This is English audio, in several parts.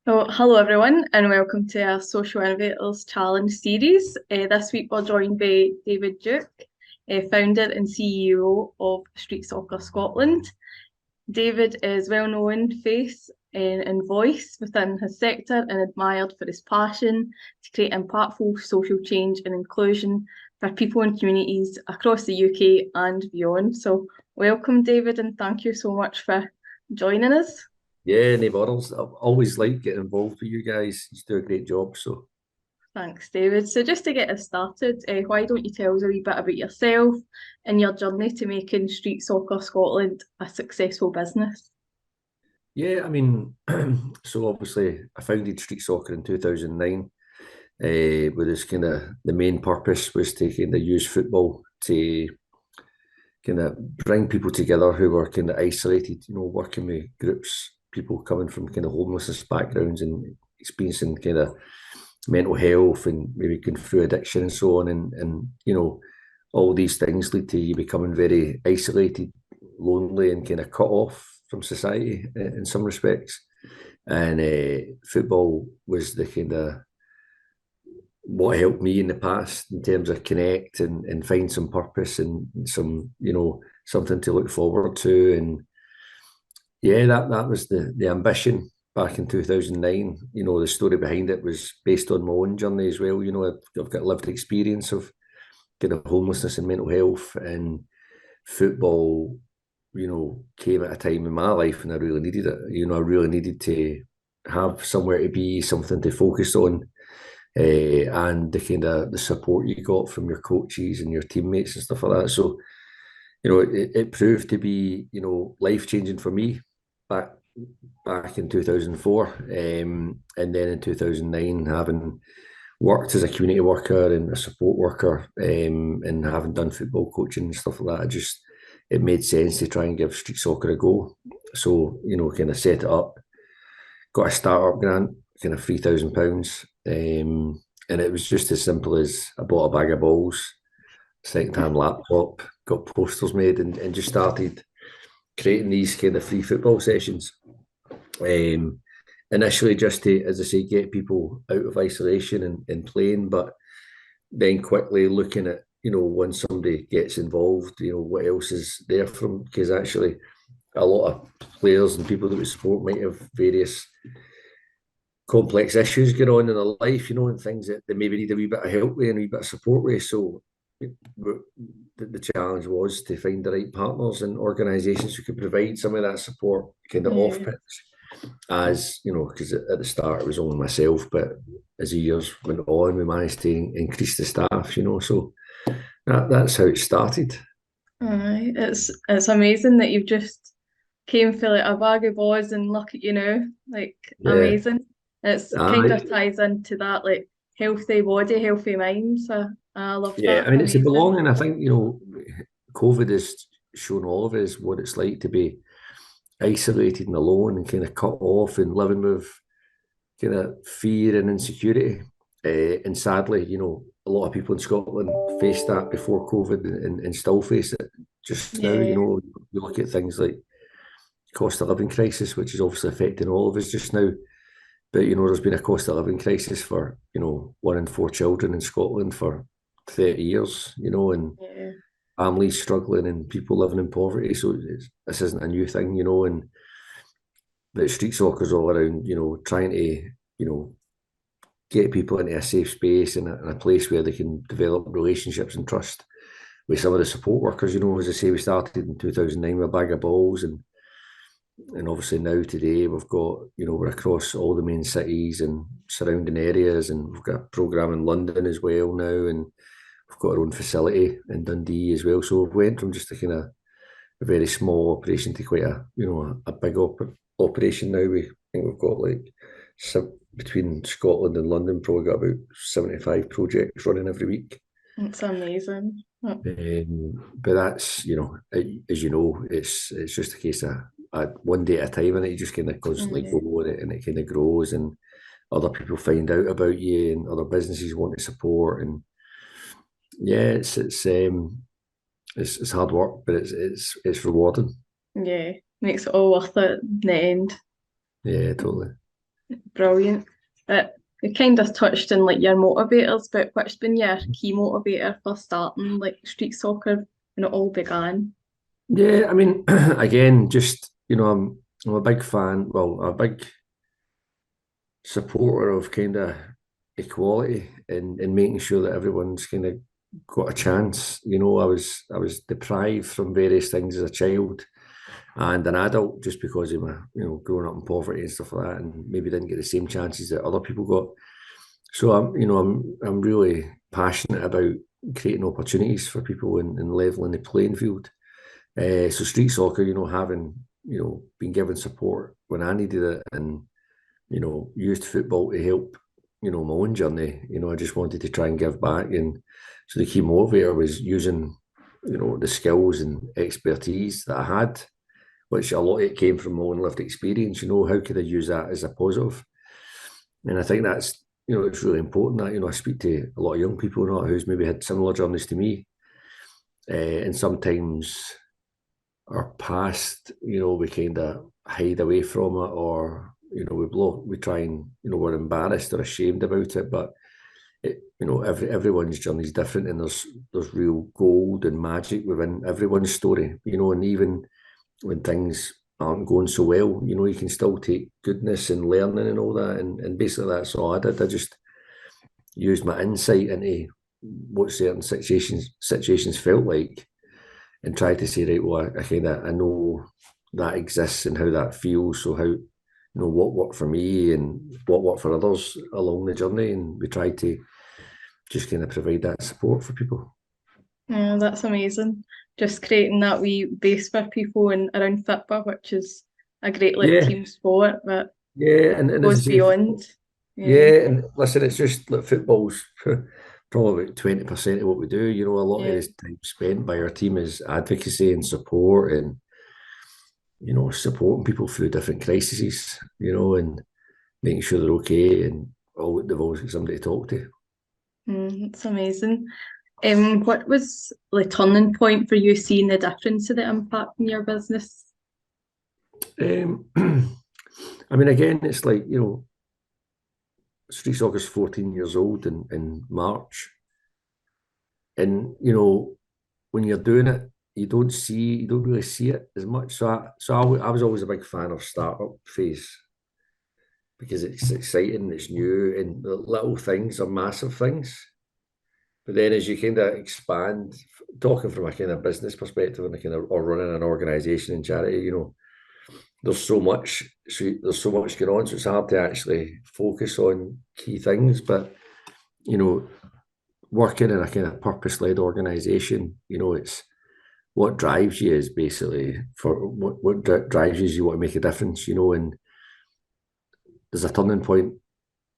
So, hello everyone, and welcome to our Social Innovators Challenge series. This week we're joined by David Duke, founder and CEO of Street Soccer Scotland. David is well-known face and voice within his sector and admired for his passion to create impactful social change and inclusion for people and communities across the UK and beyond. So, welcome, David, and thank you so much for joining us. Yeah, no bottles. I've always liked getting involved with you guys. You do a great job. So, Thanks, David. So, just to get us started, why don't you tell us a wee bit about yourself and your journey to making Street Soccer Scotland a successful business? yeah, I mean, so obviously I founded Street Soccer in 2009, with this kind of the main purpose was to kind of use football to kind of bring people together who were kind of isolated, working with groups, people coming from kind of homelessness backgrounds and experiencing kind of mental health and maybe going through addiction and so on. And all these things lead to you becoming very isolated, lonely, and kind of cut off from society in some respects. And football was the kind of what helped me in the past in terms of connect and find some purpose and some, something to look forward to. And yeah, that was the ambition back in 2009. The story behind it was based on my own journey as well. I've got lived experience of kind of homelessness and mental health, and football, came at a time in my life and I really needed it. I really needed to have somewhere to be, something to focus on, and the kind of the support you got from your coaches and your teammates and stuff like that. So, it proved to be, life changing for me back back in 2004, and then in 2009, having worked as a community worker and a support worker, and having done football coaching and stuff like that, it made sense to try and give street soccer a go. So, kind of set it up, got a startup grant, kind of £3,000. And it was just as simple as I bought a bag of balls, second-hand laptop, got posters made, and just started creating these kind of free football sessions. Um, Initially, just to, as I say, get people out of isolation and playing, but then quickly looking at, when somebody gets involved, what else is there for them? Because actually, a lot of players and people that we support might have various complex issues going on in their life, and things that they maybe need a wee bit of help with and a wee bit of support with. So the challenge was to find the right partners and organisations who could provide some of that support kind of off Yeah. pitch. As because at the start it was only myself, but as the years went on, we managed to increase the staff. So that's how it started. Aye, it's amazing that you've just came for like a bag of balls and look at you now, like Yeah, amazing. It's kind aye, of ties into that like healthy body, healthy mind. So I love yeah. that. I mean, it's a Amazing. belonging. I think COVID has shown all of us what it's like to be isolated and alone and kind of cut off and living with kind of fear and insecurity. And sadly, a lot of people in Scotland faced that before COVID and still face it just now. Yeah. You look at things like cost of living crisis, which is obviously affecting all of us just now. But there's been a cost of living crisis for one in four children in Scotland for 30 years. And Yeah. families struggling and people living in poverty. So this isn't a new thing. And but street soccer's all around, trying to get people into a safe space and a place where they can develop relationships and trust with some of the support workers. As I say, we started in 2009 with a bag of balls, and obviously now today we've got, we're across all the main cities and surrounding areas, and we've got a programme in London as well now, and we've got our own facility in Dundee as well. So we went from just a kind of a very small operation to quite a, a big operation now. I think we've got like between Scotland and London, probably got about 75 projects running every week. It's amazing. Oh, But that's, as you know, it's just a case of one day at a time, and you just kind of constantly go yeah. with it, and it kind of grows, and other people find out about you, and other businesses want to support, and yeah, it's hard work, but it's rewarding. Yeah. Makes it all worth it in the end. Yeah, totally. Brilliant. You kind of touched on like your motivators, but what's been your key motivator for starting like street soccer when it all began? Yeah, I mean, again, just I'm a big fan. Well, a big supporter of kind of equality and making sure that everyone's kind of got a chance. I was deprived from various things as a child and an adult just because of my growing up in poverty and stuff like that, and maybe didn't get the same chances that other people got. So I'm really passionate about creating opportunities for people and leveling the playing field. So street soccer, having been given support when I needed it, and used football to help my own journey. I just wanted to try and give back, and so the key motivator was using the skills and expertise that I had, which a lot of it came from my own lived experience. How could I use that as a positive? And I think that's it's really important that I speak to a lot of young people now who's maybe had similar journeys to me, and sometimes our past, we kind of hide away from it, or we try and we're embarrassed or ashamed about it. But everyone's journey is different, and there's real gold and magic within everyone's story. And even when things aren't going so well, you can still take goodness and learning and all that. And basically that's all I did. I just used my insight into what certain situations felt like, and try to say, right, well, I know that exists and how that feels. So how, what worked for me and what worked for others along the journey. And we try to just kind of provide that support for people. Yeah, that's amazing. Just creating that wee base for people and around football, which is a great like Yeah, team sport that yeah. And as goes I say, beyond. Yeah, yeah, and listen, it's just like football's probably about 20% of what we do. A lot of yeah. this time spent by our team is advocacy and support, and supporting people through different crises, and making sure they're okay, and they've always got somebody to talk to. It's amazing. What was the turning point for you seeing the difference of the impact in your business? Um, I mean, again, it's like, street soccer's 14 years old in March. And, when you're doing it, you don't really see it as much. So I was always a big fan of startup phase because it's exciting, it's new, and the little things are massive things. But then as you kind of expand, talking from a kind of business perspective and a kind of or running an organization and charity, there's so much going on, so it's hard to actually focus on key things. But you know, working in a kind of purpose-led organization, it's what drives you is basically for what drives you is you want to make a difference, and there's a turning point,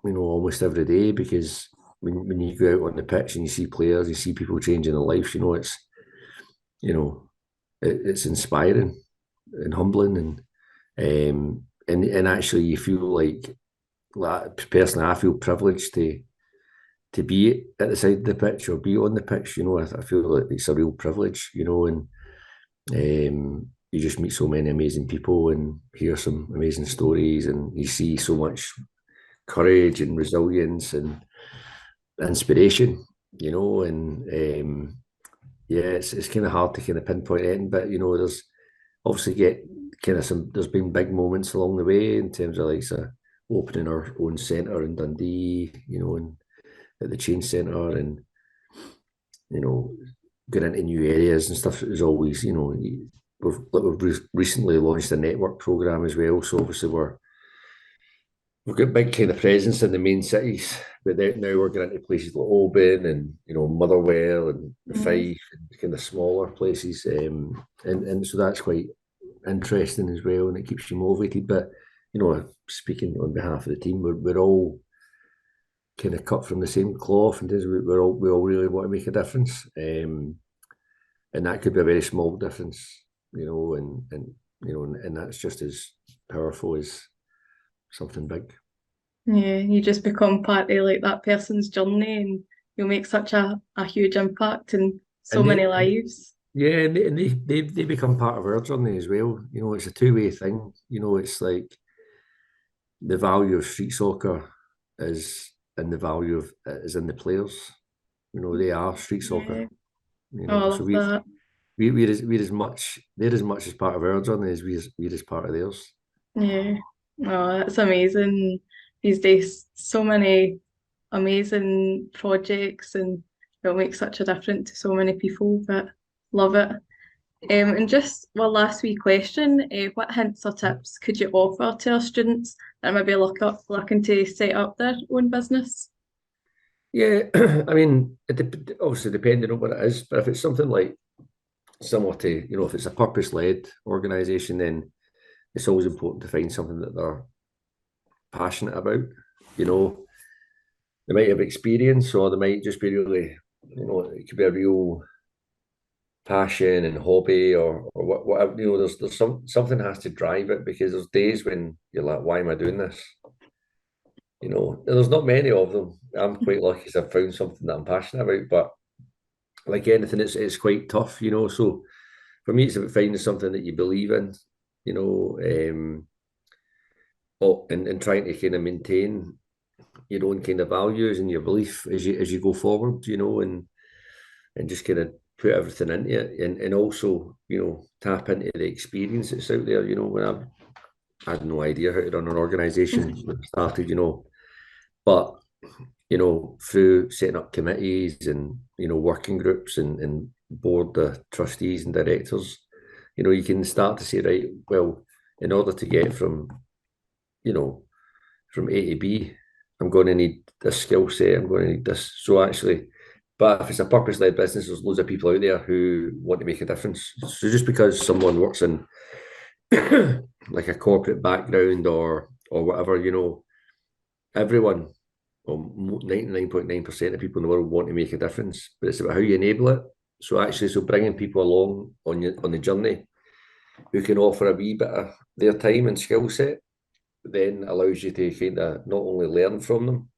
almost every day, because when you go out on the pitch and you see players, you see people changing their lives, you know it's inspiring and humbling, and actually you feel like personally I feel privileged to be at the side of the pitch or be on the pitch. I feel like it's a real privilege, and you just meet so many amazing people and hear some amazing stories, and you see so much courage and resilience and inspiration, and yeah, it's kind of hard to kind of pinpoint it, but there's obviously get kind of there's been big moments along the way in terms of like opening our own centre in Dundee, and at the Change Centre, and you know going into new areas and stuff is always, we've recently launched a network program as well, so obviously we've got big kind of presence in the main cities, but now we're going into places like Oban and Motherwell and the Mm, Fife and kind of smaller places, and so that's quite interesting as well, and it keeps you motivated. But speaking on behalf of the team, we're all kind of cut from the same cloth, and we all really want to make a difference, and that could be a very small difference, and that's just as powerful as something big. yeah, you just become part of like that person's journey and you'll make such a huge impact in so And many they, lives. yeah, and they become part of our journey as well. It's a two-way thing. It's like the value of street soccer is and the value of is in the players. They are street Yeah. soccer. Oh, I So love that. we're as much they're as much as part of our journey as we're as part of theirs. Yeah. Oh, that's amazing. These days, so many amazing projects, and it'll make such a difference to so many people, but love it. And just one last wee question, what hints or tips could you offer to our students that maybe looking to set up their own business? Yeah, I mean, obviously depending on what it is, but if it's something like similar to, if it's a purpose-led organisation, then it's always important to find something that they're passionate about. You know, they might have experience, or they might just be really, it could be a real passion and hobby, or whatever. There's something has to drive it, because there's days when you're like, why am I doing this? There's not many of them. I'm quite lucky because I've found something that I'm passionate about, but like anything, it's quite tough. So for me, it's about finding something that you believe in, you know, and trying to kind of maintain your own kind of values and your belief as you go forward, and just kind of put everything into it, and also, tap into the experience that's out there. When I had no idea how to run an organization when I started, but through setting up committees and working groups and board the trustees and directors, you can start to say, right, well, in order to get you know from A to B, I'm going to need this skill set, I'm going to need this. So actually, but if it's a purpose-led business, there's loads of people out there who want to make a difference. So just because someone works in like a corporate background or whatever, everyone, well, 99.9% of people in the world want to make a difference, but it's about how you enable it. So bringing people along on the journey who can offer a wee bit of their time and skill set then allows you to kind of not only learn from them,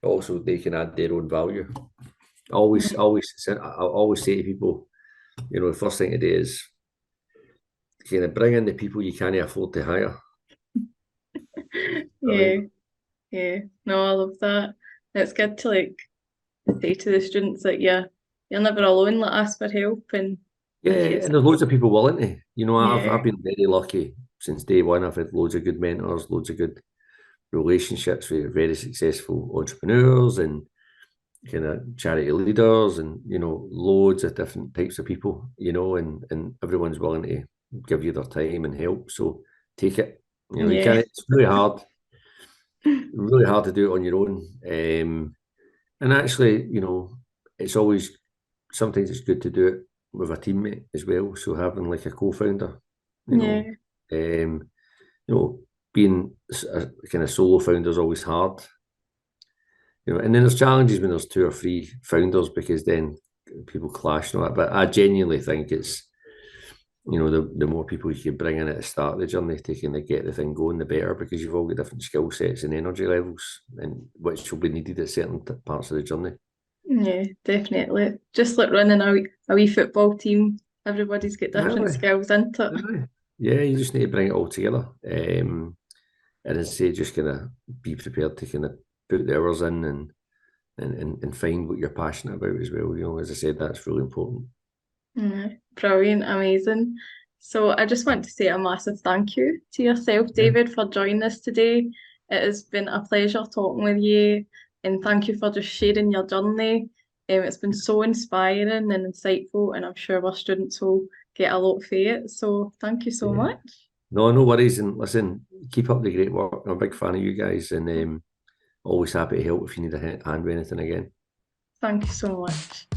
but also they can add their own value. I always say to people, the first thing to do is kind of bring in the people you can't afford to hire. Yeah, Right? yeah. No, I love that. It's good to say to the students that you're never alone, let ask for help and Yeah, we can and there's loads of people willing to. I've yeah, been very lucky since day one. I've had loads of good mentors, loads of good relationships with very successful entrepreneurs and kind of charity leaders, and loads of different types of people, and everyone's willing to give you their time and help. So take it. You yeah, can't. It's really hard to do it on your own. And actually, it's always sometimes it's good to do it with a teammate as well. So having like a co-founder, you know, yeah, um, you know, being a kind of solo founder is always hard. And then there's challenges when there's two or three founders, because then people clash and all that. But I genuinely think it's, the more people you can bring in at the start of the journey to kind of get the thing going, the better, because you've all got different skill sets and energy levels, and which will be needed at certain parts of the journey. yeah, definitely. Just like running a wee football team, everybody's got different Aye, skills into it. aye. Yeah, you just need to bring it all together. And as I say, just kind of be prepared to kind of put the hours in, and find what you're passionate about as well. As I said, that's really important. Yeah, brilliant, amazing. So I just want to say a massive thank you to yourself, Yeah. David, for joining us today. It has been a pleasure talking with you, and thank you for just sharing your journey. It's been so inspiring and insightful, and I'm sure our students will get a lot from it. So thank you so Yeah. much. No, no worries. And listen, keep up the great work. I'm a big fan of you guys, and always happy to help if you need a hand with anything again. Thank you so much.